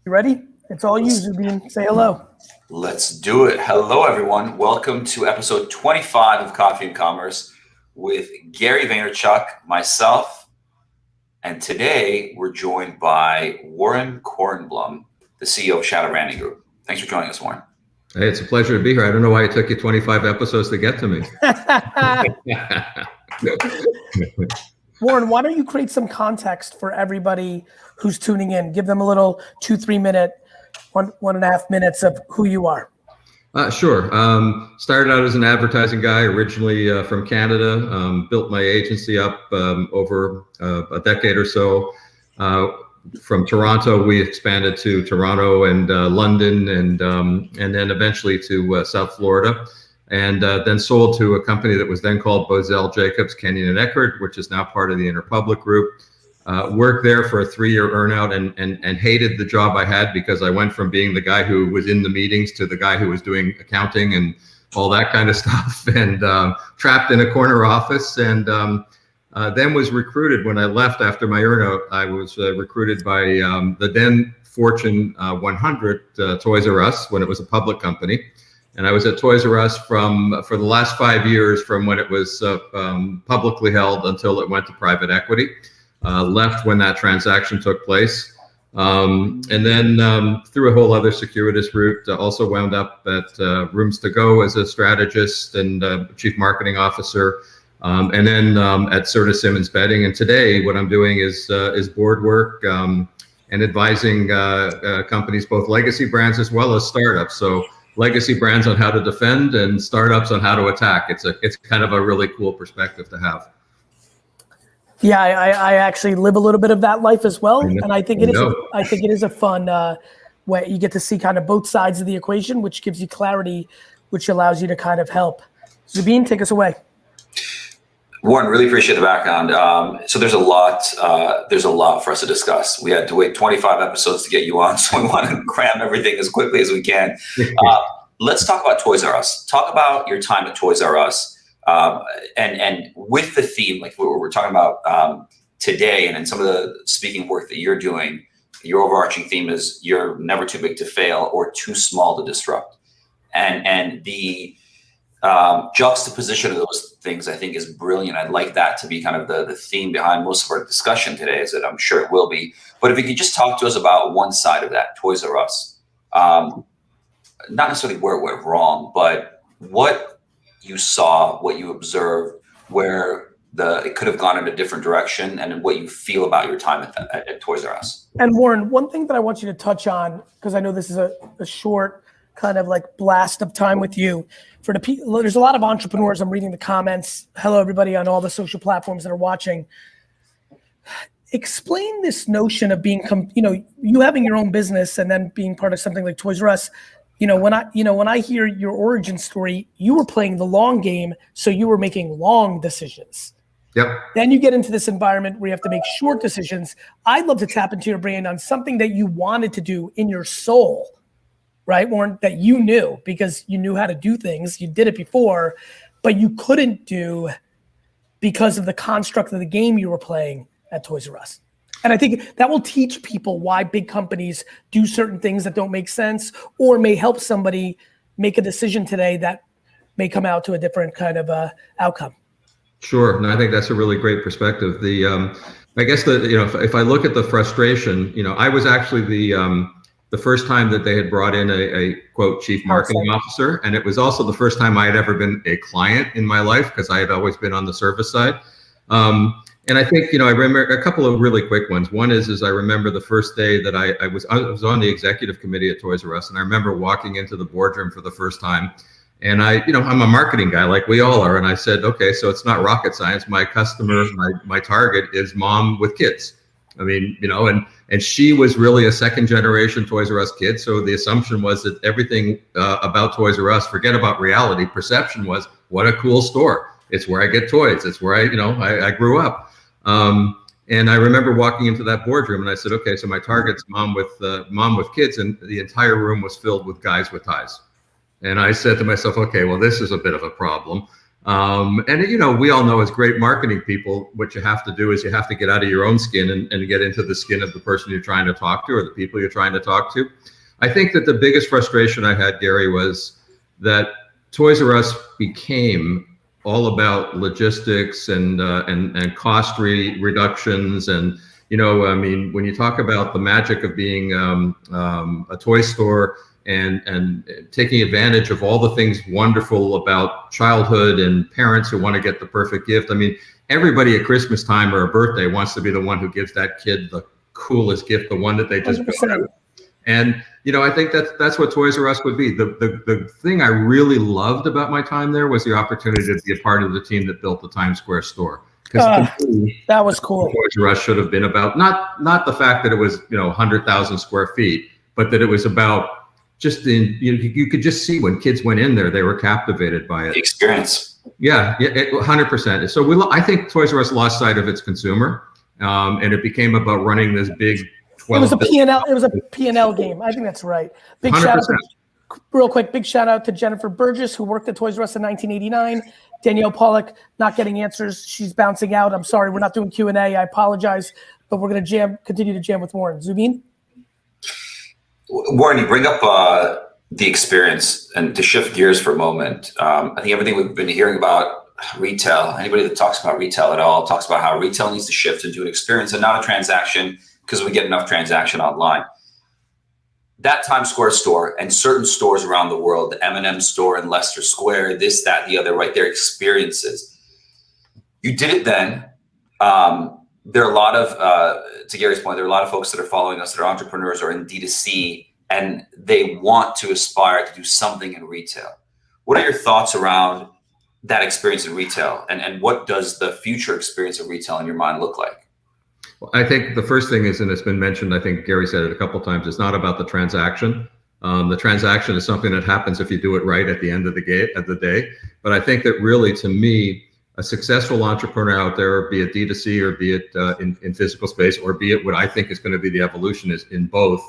You ready? It's all you, Zubin. Say hello. Let's do it. Hello, everyone. Welcome to episode 25 of Coffee and Commerce with Gary Vaynerchuk, myself, and today we're joined by Warren Kornblum, the CEO of Shadow Branding Group. Thanks for joining us, Warren. Hey, it's a pleasure to be here. I don't know why it took you 25 episodes to get to me. Warren, why don't you create some context for everybody who's tuning in? Give them a little 2-3 minute, 1.5 minutes of who you are. Sure. Started out as an advertising guy, originally from Canada. Built my agency up over a decade or so. From Toronto, we expanded to Toronto and London, and then eventually to South Florida. And then sold to a company that was then called Bozell Jacobs, Kenyon and Eckert, which is now part of the Interpublic Group. Worked there for a 3-year earnout and hated the job I had because I went from being the guy who was in the meetings to the guy who was doing accounting and all that kind of stuff, and trapped in a corner office. And then was recruited when I left after my earnout. I was recruited by the then Fortune 100 Toys R Us when it was a public company. And I was at Toys R Us for the last 5 years, from when it was publicly held until it went to private equity. Left when that transaction took place. And then through a whole other circuitous route, also wound up at Rooms To Go as a strategist and chief marketing officer. And then at Serta Simmons Bedding. And today what I'm doing is board work and advising companies, both legacy brands as well as startups. So legacy brands on how to defend and startups on how to attack. It's kind of a really cool perspective to have. Yeah, I actually live a little bit of that life as well, and I think it is a fun way. You get to see kind of both sides of the equation, which gives you clarity, which allows you to kind of help. Zubin, take us away. Warren, really appreciate the background. So there's a lot for us to discuss. We had to wait 25 episodes to get you on, so we want to cram everything as quickly as we can. Let's talk about Toys R Us. Talk about your time at Toys R Us, and with the theme, like we're talking about today, and in some of the speaking work that you're doing, your overarching theme is you're never too big to fail or too small to disrupt, and the juxtaposition of those things, I think, is brilliant. I'd like that to be kind of the theme behind most of our discussion today, as I'm sure it will be. But if you could just talk to us about one side of that, Toys R Us, not necessarily where it went wrong, but what you saw, what you observed, where it could have gone in a different direction, and what you feel about your time at Toys R Us. And Warren, one thing that I want you to touch on, because I know this is a short kind of like blast of time with you. For the people, there's a lot of entrepreneurs. I'm reading the comments. Hello, everybody on all the social platforms that are watching. Explain this notion of being, you having your own business and then being part of something like Toys R Us. When I hear your origin story, you were playing the long game, so you were making long decisions. Yep. Then you get into this environment where you have to make short decisions. I'd love to tap into your brain on something that you wanted to do in your soul. Right, Warren, that you knew because you knew how to do things. You did it before, but you couldn't do because of the construct of the game you were playing at Toys R Us. And I think that will teach people why big companies do certain things that don't make sense, or may help somebody make a decision today that may come out to a different kind of outcome. Sure, and I think that's a really great perspective. I guess that if I look at the frustration, I was actually the first time that they had brought in a quote chief marketing officer, and it was also the first time I had ever been a client in my life, because I had always been on the service side. And I think I remember a couple of really quick ones. One is I remember the first day that I was on the executive committee at Toys R Us, and I remember walking into the boardroom for the first time, and I'm a marketing guy like we all are, and I said, okay, so it's not rocket science. My customer, my target is mom with kids. I mean, and she was really a second generation Toys R Us kid. So the assumption was that everything about Toys R Us, forget about reality, perception was, what a cool store. It's where I get toys. It's where I grew up. And I remember walking into that boardroom and I said, okay, so my target's mom with kids, and the entire room was filled with guys with ties. And I said to myself, okay, well, this is a bit of a problem. And you know, we all know as great marketing people, what you have to do is you have to get out of your own skin and get into the skin of the person you're trying to talk to or the people you're trying to talk to. I think that the biggest frustration I had, Gary, was that Toys R Us became all about logistics and cost reductions. And, you know, I mean, when you talk about the magic of being a toy store and taking advantage of all the things wonderful about childhood and parents who want to get the perfect gift. I mean, everybody at Christmas time or a birthday wants to be the one who gives that kid the coolest gift, the one that they just bought. And, you know, I think that's what Toys R Us would be. The thing I really loved about my time there was the opportunity to be a part of the team that built the Times Square store. Because that was cool. Toys R Us should have been about not the fact that it was, you know, 100,000 square feet, but that it was about just you could just see when kids went in there, they were captivated by it. The experience. Yeah, 100%. So I think Toys R Us lost sight of its consumer, and it became about running this big. It was a P&L. It was a P&L game. I think that's right. Big 100%. Shout out, real quick. Big shout out to Jennifer Burgess, who worked at Toys R Us in 1989. Danielle Pollock not getting answers. She's bouncing out. I'm sorry, we're not doing Q&A. I apologize, but we're going to continue to jam with Warren. Zubin? Warren, you bring up the experience, and to shift gears for a moment, I think everything we've been hearing about retail, anybody that talks about retail at all talks about how retail needs to shift into an experience and not a transaction, because we get enough transaction online. That Times Square store and certain stores around the world, the M&M store in Leicester Square, this, that, the other, right there, experiences. You did it then. There are a lot of, to Gary's point, there are a lot of folks that are following us that are entrepreneurs or in D2C, and they want to aspire to do something in retail. What are your thoughts around that experience in retail? And what does the future experience of retail in your mind look like? I think the first thing is, and it's been mentioned, I think Gary said it a couple of times, it's not about the transaction. The transaction is something that happens if you do it right at the end of the day. But I think that really, to me, a successful entrepreneur out there, be it D2C or be it in physical space, or be it what I think is going to be the evolution is in both,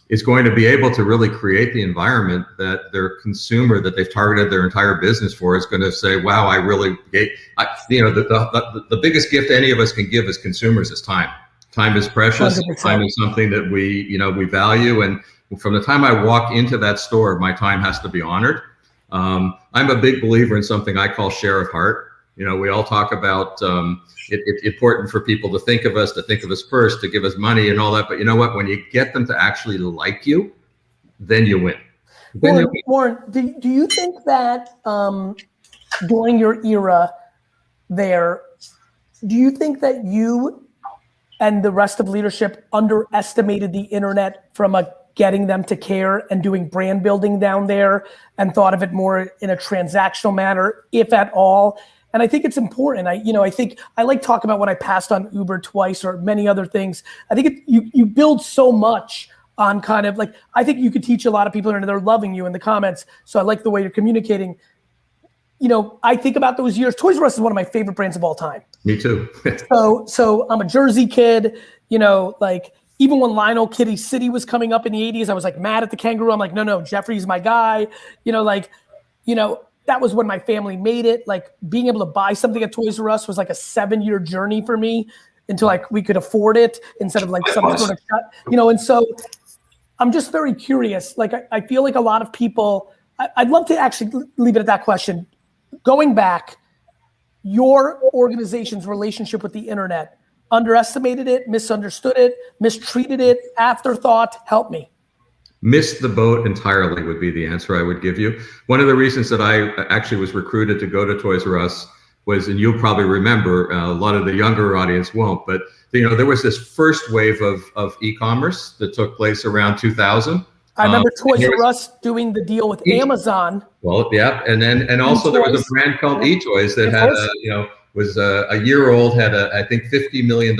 is going to be able to really create the environment that their consumer that they've targeted their entire business for is going to say, wow, I really gave, the biggest gift any of us can give as consumers is time. Time is precious. 100%. Time is something that we value. And from the time I walk into that store, my time has to be honored. I'm a big believer in something I call share of heart. You know, we all talk about it's important for people to think of us first, to give us money and all that. But you know what? When you get them to actually like you, then you win. Warren, do you think that during your era there, do you think that you and the rest of leadership underestimated the internet from getting them to care and doing brand building down there, and thought of it more in a transactional manner, if at all? And I think it's important. I think I like talking about when I passed on Uber twice or many other things. I think you build so much on kind of like, I think you could teach a lot of people and they're loving you in the comments. So I like the way you're communicating. You know, I think about those years. Toys R Us is one of my favorite brands of all time. Me too. So I'm a Jersey kid, you know, like even when Lionel Kitty City was coming up in the 80s, I was like mad at the kangaroo. I'm like, no, Jeffrey's my guy. That was when my family made it. Like being able to buy something at Toys R Us was like a 7-year journey for me until like we could afford it instead of like some sort of shut, and so I'm just very curious. Like I feel like a lot of people, I'd love to actually leave it at that question. Going back, your organization's relationship with the internet, underestimated it, misunderstood it, mistreated it, afterthought, help me. Missed the boat entirely would be the answer I would give you. One of the reasons that I actually was recruited to go to Toys R Us was, and you'll probably remember, a lot of the younger audience won't, but there was this first wave of e-commerce that took place around 2000. I remember Toys R Us doing the deal with Amazon. Well, yeah, and also there was a brand called eToys that had was a year old, had I think $50 million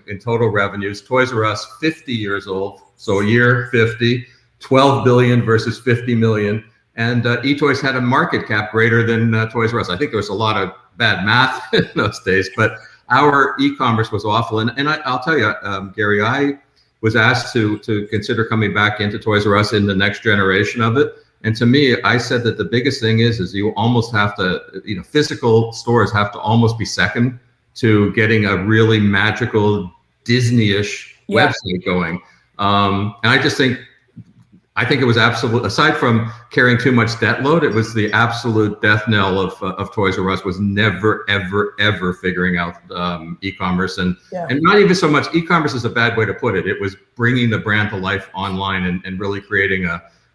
in total revenues. Toys R Us, 50 years old, so a year 50. 12 billion versus 50 million. And eToys had a market cap greater than Toys R Us. I think there was a lot of bad math in those days, but our e-commerce was awful. And I'll tell you, Gary, I was asked to consider coming back into Toys R Us in the next generation of it. And to me, I said that the biggest thing is you almost have to, physical stores have to almost be second to getting a really magical Disney-ish website going. And I think it was absolute, aside from carrying too much debt load, it was the absolute death knell of Toys R Us was never, ever, ever figuring out e-commerce. And not even so much e-commerce is a bad way to put it. It was bringing the brand to life online and really creating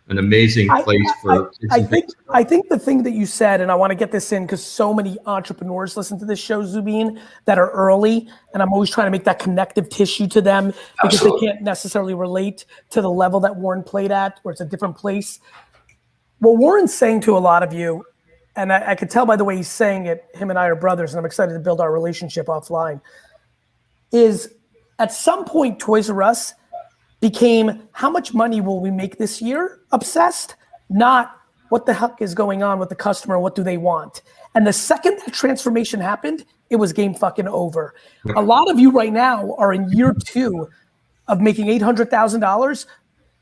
an amazing place for kids. I think the thing that you said, and I want to get this in because so many entrepreneurs listen to this show, Zubin, that are early, and I'm always trying to make that connective tissue to them because they can't necessarily relate to the level that Warren played at, where it's a different place. What Warren's saying to a lot of you, and I could tell by the way he's saying it, him and I are brothers, and I'm excited to build our relationship offline, is at some point Toys R Us became how much money will we make this year obsessed, not what the heck is going on with the customer, what do they want? And the second that transformation happened, it was game fucking over. A lot of you right now are in year 2 of making $800,000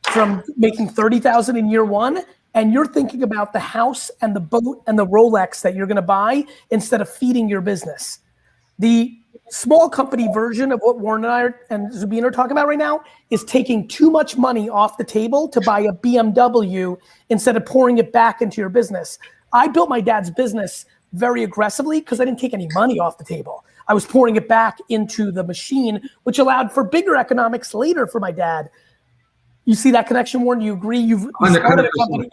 from making $30,000 in year 1, and you're thinking about the house and the boat and the Rolex that you're gonna buy instead of feeding your business. The small company version of what Warren and Zubin are talking about right now is taking too much money off the table to buy a BMW instead of pouring it back into your business. I built my dad's business very aggressively because I didn't take any money off the table. I was pouring it back into the machine, which allowed for bigger economics later for my dad. You see that connection, Warren? Do you agree? You started a company.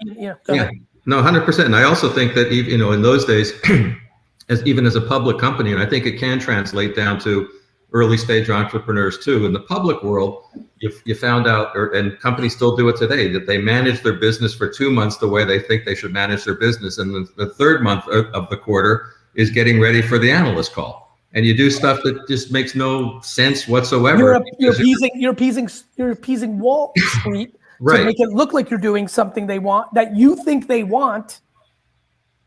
No, 100%. And I also think that in those days, even as a public company, and I think it can translate down to early stage entrepreneurs too. In the public world, you found out, and companies still do it today, that they manage their business for 2 months the way they think they should manage their business. And the third month of the quarter is getting ready for the analyst call. And you do stuff that just makes no sense whatsoever. You're appeasing Wall Street to make it look like you're doing something they want, that you think they want.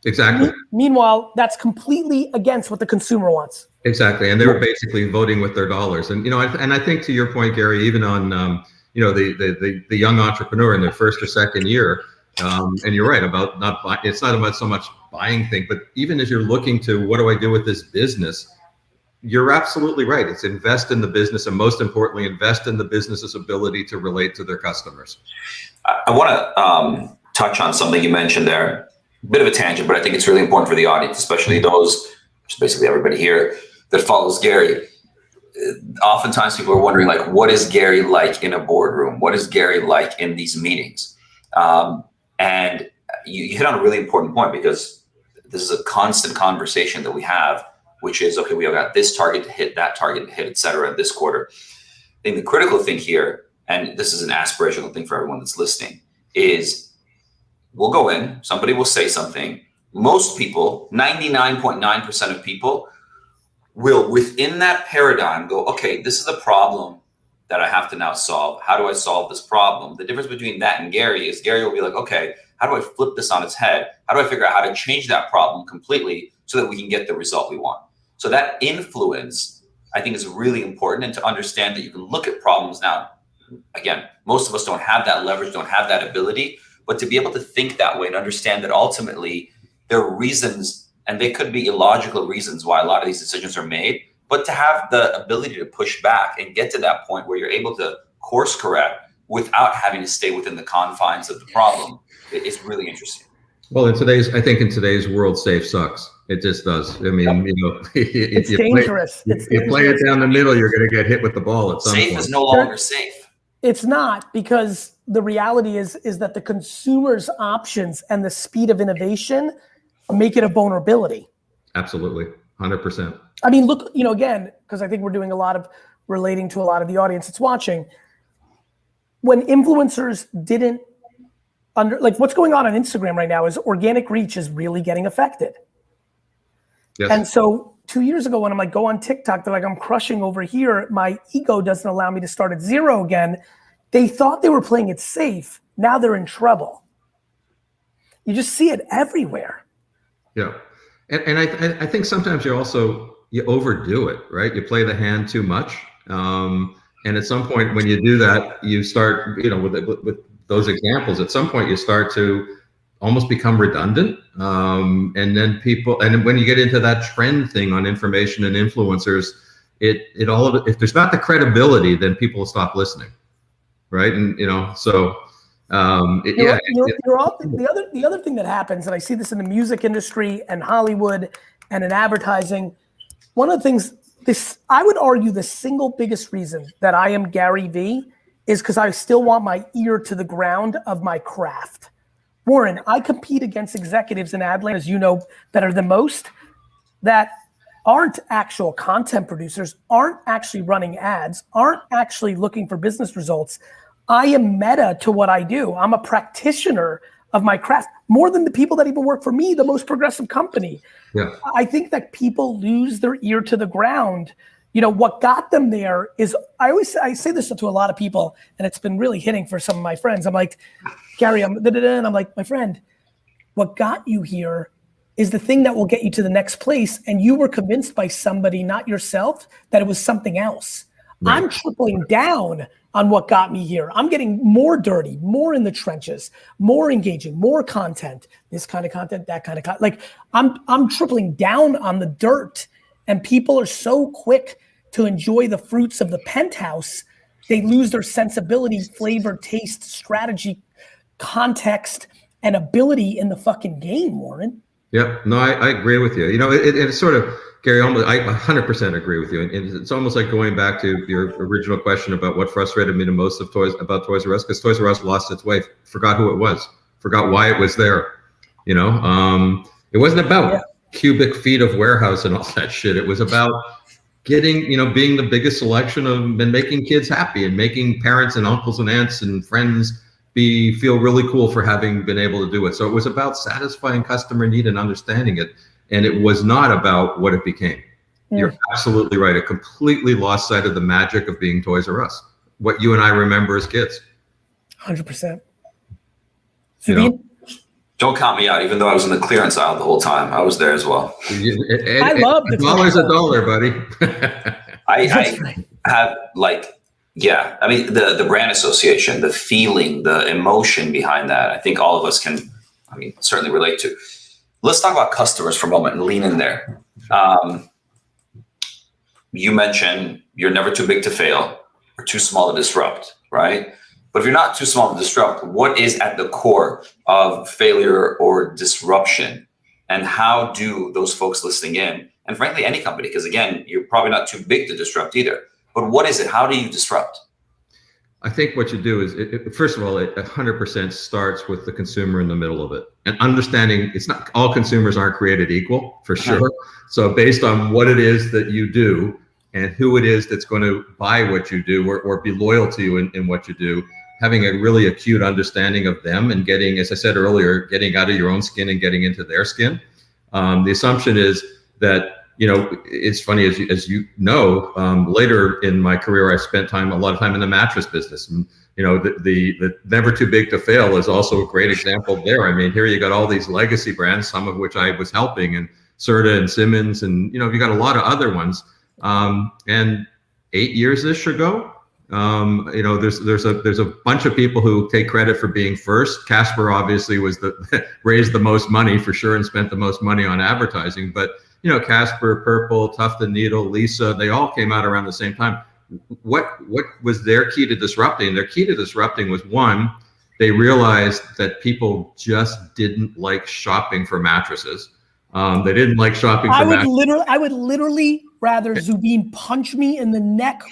Exactly. Meanwhile, that's completely against what the consumer wants. Exactly, and they were basically voting with their dollars. And I think to your point, Gary, even on the young entrepreneur in their first or second year, and you're right about not buying. It's not about so much buying thing, but even as you're looking to what do I do with this business, you're absolutely right. It's invest in the business, and most importantly, invest in the business's ability to relate to their customers. I want to touch on something you mentioned there. Bit of a tangent, but I think it's really important for the audience, especially those, which is basically everybody here, that follows Gary. Oftentimes people are wondering, like, what is Gary like in a boardroom? What is Gary like in these meetings? And you hit on a really important point, because this is a constant conversation that we have, which is, okay, we have got this target to hit, that target to hit, et cetera, this quarter. I think the critical thing here, and this is an aspirational thing for everyone that's listening, is we'll go in, somebody will say something. Most people, 99.9% of people, will within that paradigm go, okay, this is a problem that I have to now solve. How do I solve this problem? The difference between that and Gary is Gary will be like, okay, how do I flip this on its head? How do I figure out how to change that problem completely so that we can get the result we want? So that influence, I think, is really important, and to understand that you can look at problems now. Again, most of us don't have that leverage, don't have that ability, but to be able to think that way and understand that ultimately there are reasons, and they could be illogical reasons why a lot of these decisions are made, but to have the ability to push back and get to that point where you're able to course correct without having to stay within the confines of the problem is really interesting. Well, in today's world, safe sucks. It just does. I mean, it's dangerous. If you play it down the middle, you're going to get hit with the ball at some point. Safe is no longer safe. It's not, because the reality is that the consumer's options and the speed of innovation make it a vulnerability. Absolutely, 100%. I mean, look, again, because I think we're doing a lot of relating to a lot of the audience that's watching. When influencers didn't what's going on Instagram right now is organic reach is really getting affected. Yes. And so 2 years ago, when I'm like, go on TikTok, they're like, I'm crushing over here. My ego doesn't allow me to start at zero again. They thought they were playing it safe. Now they're in trouble. You just see it everywhere. Yeah. And I think sometimes you overdo it, right? You play the hand too much. And at some point when you do that, you start, with those examples, at some point you start to almost become redundant. And then and when you get into that trend thing on information and influencers, if there's not the credibility, then people will stop listening. Right. And, so, the other thing that happens, and I see this in the music industry and Hollywood and in advertising, one of the things, I would argue the single biggest reason that I am Gary Vee is because I still want my ear to the ground of my craft. Warren, I compete against executives in Adland, as you know better than most, that aren't actual content producers, aren't actually running ads, aren't actually looking for business results. I am meta to what I do. I'm a practitioner of my craft, more than the people that even work for me, the most progressive company. Yeah. I think that people lose their ear to the ground. What got them there is, I say this to a lot of people, and it's been really hitting for some of my friends. I'm like, Gary, and I'm like, my friend, what got you here is the thing that will get you to the next place. And you were convinced by somebody, not yourself, that it was something else. Right. I'm tripling down on what got me here. I'm getting more dirty, more in the trenches, more engaging, more content, this kind of content, that kind of content. Like I'm tripling down on the dirt, and people are so quick to enjoy the fruits of the penthouse. They lose their sensibility, flavor, taste, strategy, context, and ability in the fucking game, Warren. Yeah, no, I agree with you. It's sort of, Gary, I 100% agree with you. And it's almost like going back to your original question about what frustrated me the most about Toys R Us, because Toys R Us lost its way, forgot who it was, forgot why it was there. It wasn't about cubic feet of warehouse and all that shit. It was about getting, being the biggest selection and making kids happy and making parents and uncles and aunts and friends feel really cool for having been able to do it. So it was about satisfying customer need and understanding it. And it was not about what it became. Yeah. You're absolutely right. It completely lost sight of the magic of being Toys R Us, what you and I remember as kids. 100%. Don't count me out, even though I was in the clearance aisle the whole time. I was there as well. I love the $1's a dollar, buddy. I have the brand association, the feeling, the emotion behind that. I think all of us can, certainly relate to. Let's talk about customers for a moment and lean in there. You mentioned you're never too big to fail or too small to disrupt, right? But if you're not too small to disrupt, what is at the core of failure or disruption? And how do those folks listening in, and frankly, any company, because again, you're probably not too big to disrupt either, but what is it? How do you disrupt? I think what you do is, first of all, it 100% starts with the consumer in the middle of it, and understanding it's not all consumers aren't created equal, for sure. So based on what it is that you do and who it is that's going to buy what you do or be loyal to you in what you do, having a really acute understanding of them and getting, as I said earlier, getting out of your own skin and getting into their skin. The assumption is that, it's funny, as you know, later in my career, I spent a lot of time in the mattress business. And, the never too big to fail is also a great example there. Here you got all these legacy brands, some of which I was helping, and Serta and Simmons, and, you got a lot of other ones. And 8 years-ish ago, there's a bunch of people who take credit for being first. Casper obviously was raised the most money for sure and spent the most money on advertising, but Casper, Purple, Tuft and Needle, Lisa, they all came out around the same time. What was their key to disrupting? Their key to disrupting was, one, they realized that people just didn't like shopping for mattresses. They didn't like shopping for mattresses. I would literally rather Zubin punch me in the neck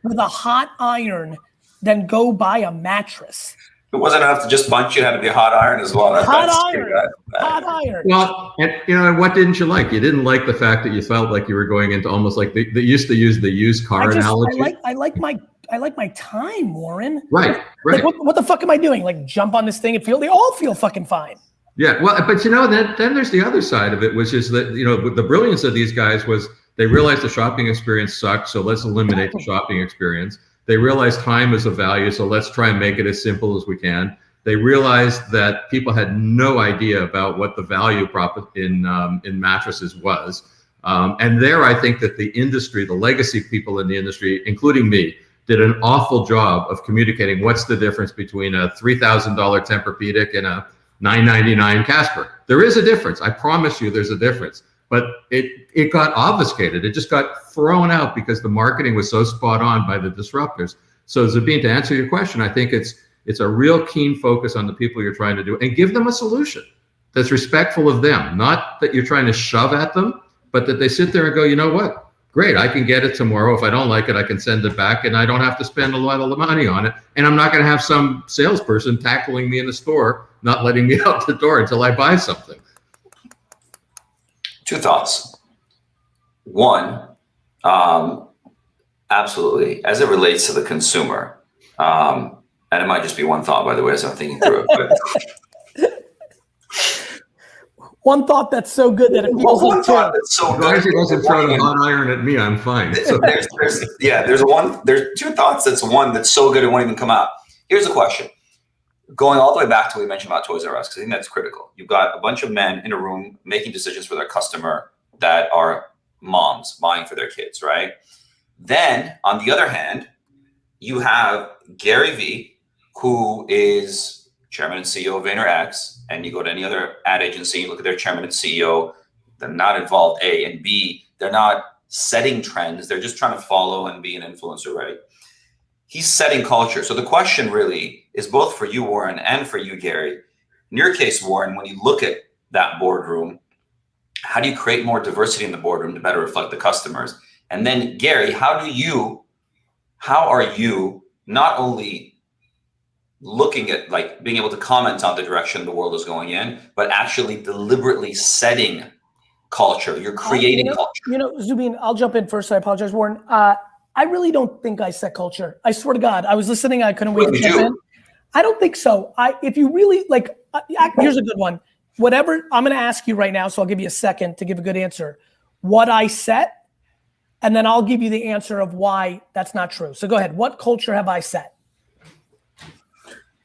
with a hot iron than go buy a mattress. It wasn't enough to just punch you; it had to be a hot iron as well. Hot iron. Well, and what didn't you like? You didn't like the fact that you felt like you were going into almost like they used to use the used car analogy. I like my time, Warren. Right. Like, what the fuck am I doing? Like, jump on this thing and they all feel fucking fine. Yeah, well, but then there's the other side of it, which is that the brilliance of these guys was they realized the shopping experience sucked, so let's eliminate the shopping experience. They realized time is a value, so let's try and make it as simple as we can. They realized that people had no idea about what the value prop in mattresses was. And there, I think that the industry, the legacy people in the industry, including me, did an awful job of communicating what's the difference between a $3,000 Tempur-Pedic and a $9.99 Casper. There is a difference. I promise you there's a difference. But it got obfuscated. It just got thrown out because the marketing was so spot on by the disruptors. So Zabin, to answer your question, I think it's a real keen focus on the people you're trying to do and give them a solution that's respectful of them, not that you're trying to shove at them, but that they sit there and go, you know what? Great, I can get it tomorrow. If I don't like it, I can send it back and I don't have to spend a lot of money on it. And I'm not going to have some salesperson tackling me in the store, not letting me out the door until I buy something. Two thoughts. One, absolutely, as it relates to the consumer, and it might just be one thought, by the way, as I'm thinking through it. But one thought that's so good that it feels one like thought two. that's so As long as good. he doesn't throw the hot iron at me, I'm fine. So, There's two thoughts that's one that's so good it won't even come out. Here's the question. Going all the way back to what we mentioned about Toys R Us, because I think that's critical. You've got a bunch of men in a room making decisions for their customer that are moms buying for their kids, right? Then, on the other hand, you have Gary Vee, who is chairman and CEO of VaynerX, and you go to any other ad agency, you look at their chairman and CEO, they're not involved, A, and B, they're not setting trends, they're just trying to follow and be an influencer, right? He's setting culture. So the question really is both for you, Warren, and for you, Gary. In your case, Warren, when you look at that boardroom, how do you create more diversity in the boardroom to better reflect the customers? And then, Gary, how are you not only looking at, like, being able to comment on the direction the world is going in, but actually deliberately setting culture? You're creating culture. Zubin, I'll jump in first. I apologize, Warren. I really don't think I set culture. I swear to God, I was listening. I couldn't wait to jump in. I don't think so. If you really like, here's a good one. Whatever, I'm going to ask you right now, so I'll give you a second to give a good answer. What I set, and then I'll give you the answer of why that's not true. So go ahead. What culture have I set?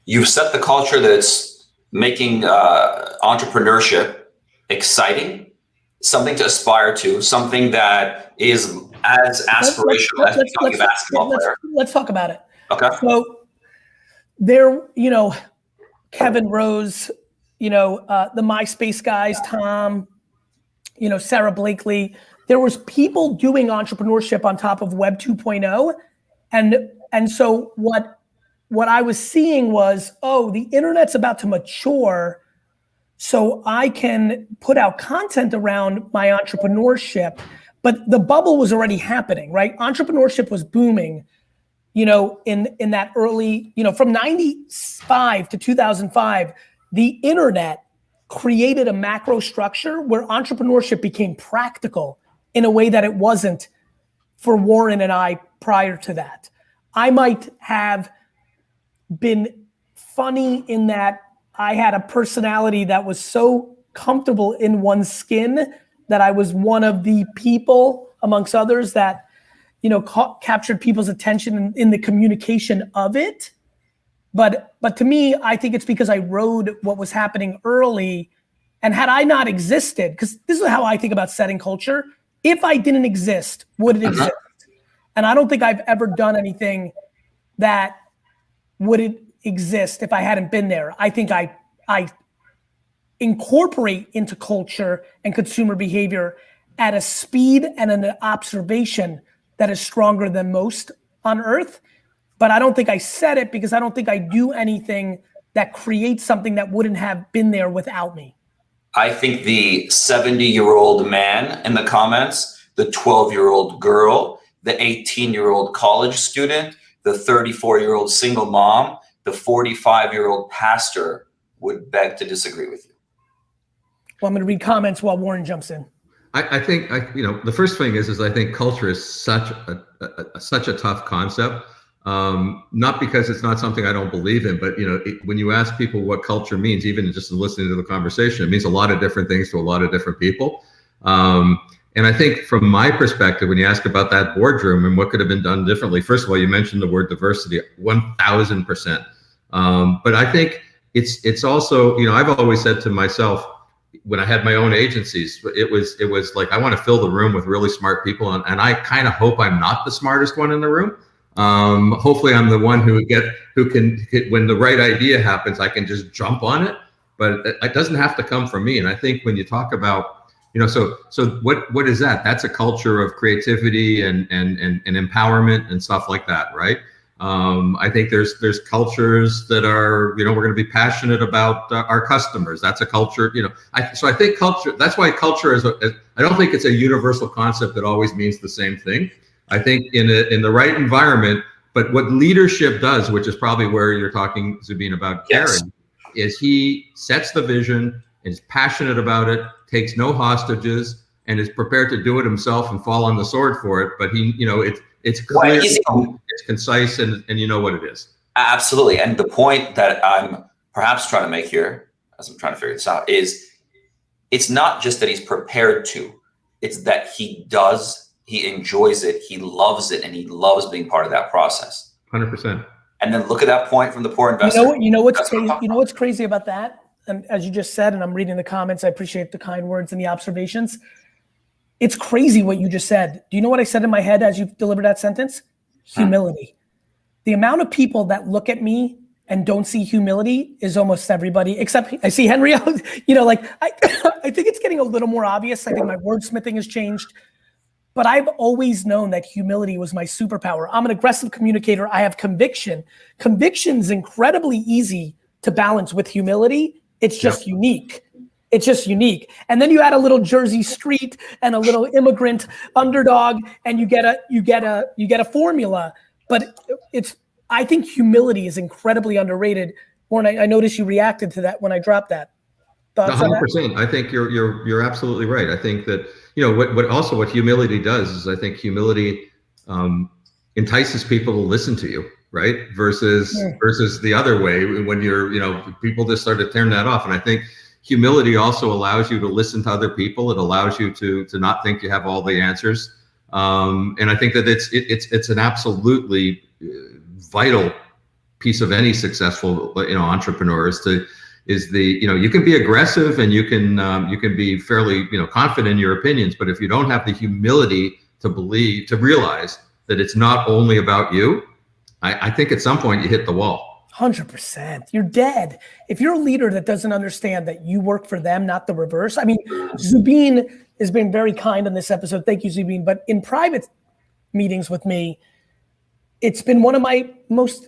You've set the culture that's making entrepreneurship exciting, something to aspire to, something that is as aspirational as becoming a basketball player. Let's talk about it. Okay. So there, Kevin Rose, the MySpace guys, Tom, Sarah Blakely, there was people doing entrepreneurship on top of Web 2.0. And so what I was seeing was, the internet's about to mature, so I can put out content around my entrepreneurship. But the bubble was already happening, right? Entrepreneurship was booming, in that early, from 95 to 2005, the internet created a macro structure where entrepreneurship became practical in a way that it wasn't for Warren and I prior to that. I might have been funny in that I had a personality that was so comfortable in one's skin that I was one of the people amongst others that, captured people's attention in the communication of it. But to me, I think it's because I rode what was happening early. And had I not existed, because this is how I think about setting culture, if I didn't exist, would it exist? And I don't think I've ever done anything that wouldn't exist if I hadn't been there. I think I incorporate into culture and consumer behavior at a speed and an observation that is stronger than most on earth. But I don't think I set it because I don't think I do anything that creates something that wouldn't have been there without me. I think the 70-year-old man in the comments, the 12-year-old girl, the 18-year-old college student, the 34-year-old single mom, the 45-year-old pastor would beg to disagree with you. Well, I'm going to read comments while Warren jumps in. I think the first thing is I think culture is such a tough concept. Not because it's not something I don't believe in, but when you ask people what culture means, even just listening to the conversation, it means a lot of different things to a lot of different people. And I think from my perspective, when you ask about that boardroom and what could have been done differently, first of all, you mentioned the word diversity, 1000%. But I think it's also, I've always said to myself, when I had my own agencies, it was like, I want to fill the room with really smart people. And I kind of hope I'm not the smartest one in the room. Hopefully I'm the one who can, when the right idea happens, I can just jump on it but it doesn't have to come from me. And I think when you talk about, so what is that? That's a culture of creativity and empowerment and stuff like that, right? I think there's cultures that are, we're going to be passionate about our customers. That's a culture, so I think culture, that's why culture I don't think it's a universal concept that always means the same thing. I think in the right environment, but what leadership does, which is probably where you're talking, Zubin, about Yes. Gary, is he sets the vision, is passionate about it, takes no hostages, and is prepared to do it himself and fall on the sword for it. But he, it's clear, it's concise, and you know what it is. Absolutely. And the point that I'm perhaps trying to make here, as I'm trying to figure this out, is it's not just that he's prepared to, it's that he enjoys it, he loves it, and he loves being part of that process. 100%. And then look at that point from the poor investor. You know what's crazy? You know what's crazy about that? And as you just said, and I'm reading the comments, I appreciate the kind words and the observations. It's crazy what you just said. Do you know what I said in my head as you delivered that sentence? Humility. The amount of people that look at me and don't see humility is almost everybody, except I see Henry. I think it's getting a little more obvious. I think my wordsmithing has changed. But I've always known that humility was my superpower. I'm an aggressive communicator. I have conviction. Conviction's incredibly easy to balance with humility. It's just unique. It's just unique. And then you add a little Jersey Street and a little immigrant underdog, and you get a formula. But I think humility is incredibly underrated. Warren, I noticed you reacted to that when I dropped that. 100%. I think you're absolutely right. I think that what humility does is I think humility entices people to listen to you, right? Versus the other way when people just start to turn that off. And I think humility also allows you to listen to other people. It allows you to not think you have all the answers. And I think that it's an absolutely vital piece of any successful entrepreneur you can be aggressive and you can be fairly confident in your opinions, but if you don't have the humility to realize that it's not only about you, I think at some point you hit the wall. 100%. You're dead. If you're a leader that doesn't understand that you work for them, not the reverse. I mean, Zubin has been very kind on this episode. Thank you, Zubin. But in private meetings with me, it's been one of my most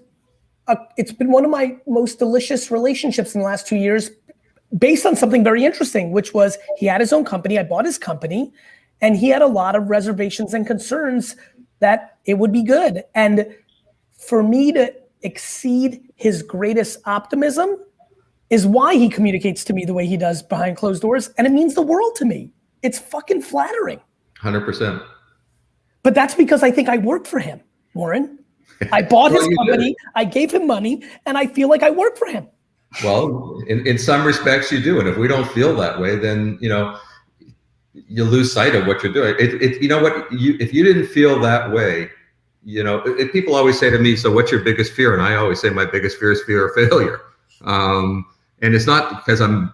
delicious relationships in the last 2 years, based on something very interesting, which was he had his own company. I bought his company, and he had a lot of reservations and concerns that it would be good. And for me to exceed his greatest optimism is why he communicates to me the way he does behind closed doors. And it means the world to me. It's fucking flattering. 100%. But that's because I think I work for him, Warren. I bought his company, I gave him money, and I feel like I work for him. Well, in some respects you do. And if we don't feel that way, then, you lose sight of what you're doing. If you didn't feel that way, people always say to me, so what's your biggest fear? And I always say my biggest fear is fear of failure. And it's not because I'm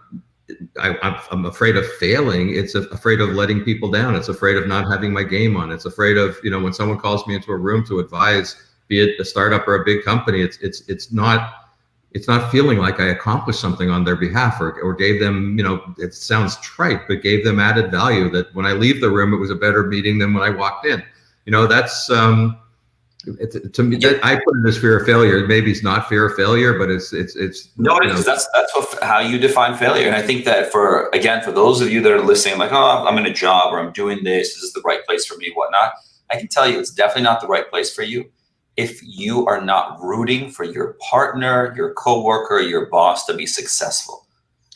afraid of failing. It's afraid of letting people down. It's afraid of not having my game on. It's afraid of, when someone calls me into a room to advise, be it a startup or a big company, it's not feeling like I accomplished something on their behalf or gave them, it sounds trite, but gave them added value that when I leave the room, it was a better meeting than when I walked in. That's to me, that I put it as fear of failure. Maybe it's not fear of failure, but it's no, it is. That's how you define failure. And I think that for those of you that are listening, like, oh, I'm in a job or I'm doing this is the right place for me, whatnot. I can tell you it's definitely not the right place for you if you are not rooting for your partner, your coworker, your boss to be successful.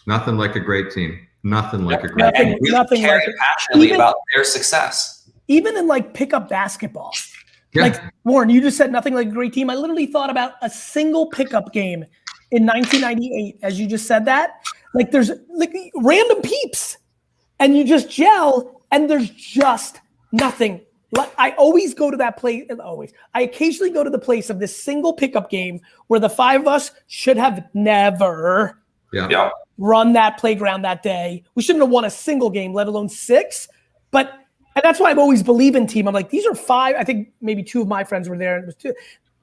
Nothing like a great team. Nothing like a great Nothing, team. Really nothing caring like passionately about their success. Even in like pickup basketball. Yeah. Like, Warren, you just said nothing like a great team. I literally thought about a single pickup game in 1998, as you just said that. Like, there's like random peeps, and you just gel, and there's just nothing. Like, I always go to that place. I occasionally go to the place of this single pickup game where the five of us should have never run that playground that day. We shouldn't have won a single game, let alone six. And that's why I've always believed in team. I'm like, these are five. I think maybe two of my friends were there. And it was two.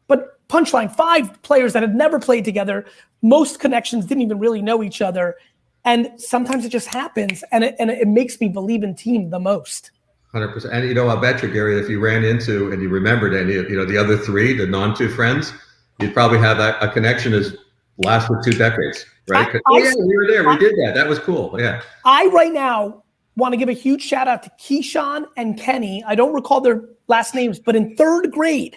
But punchline, 5 players that had never played together, most connections didn't even really know each other. And sometimes it just happens, and it makes me believe in team the most. 100%. And I'll bet you, Gary, if you ran into and you remembered any of the other 3, the non-2 friends, you'd probably have a connection as lasted 2 decades, right? Yeah, we were there, we did that. That was cool. Yeah. I right now want to give a huge shout out to Keyshawn and Kenny. I don't recall their last names, but in 3rd grade,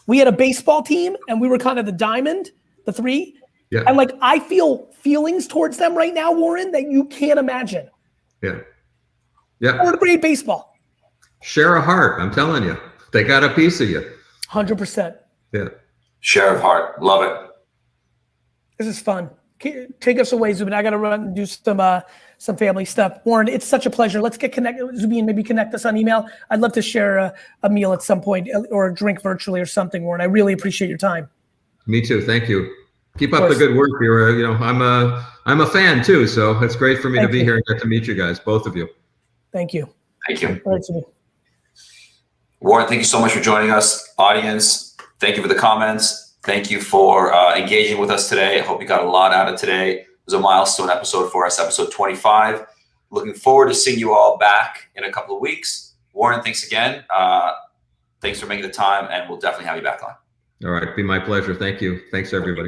we had a baseball team, and we were kind of the diamond, the 3. Yeah. And like, I feel feelings towards them right now, Warren, that you can't imagine. Yeah. Yeah. 3rd grade baseball. Share a heart. I'm telling you, they got a piece of you. 100%. Yeah. Share of heart. Love it. This is fun. Take us away, Zubin. I got to run and do some family stuff. Warren, it's such a pleasure. Let's get connected. Zubin, maybe connect us on email. I'd love to share a meal at some point or a drink virtually or something, Warren. I really appreciate your time. Me too. Thank you. Keep up the good work. You're, I'm a fan too, so it's great for me to be here and get to meet you guys, both of you. Thank you. Thank you. All right, Zubin. Warren, thank you so much for joining us. Audience, thank you for the comments. Thank you for engaging with us today. I hope you got a lot out of today. It was a milestone episode for us, episode 25. Looking forward to seeing you all back in a couple of weeks. Warren, thanks again. Thanks for making the time, and we'll definitely have you back on. All right. Be my pleasure. Thank you. Thanks, everybody.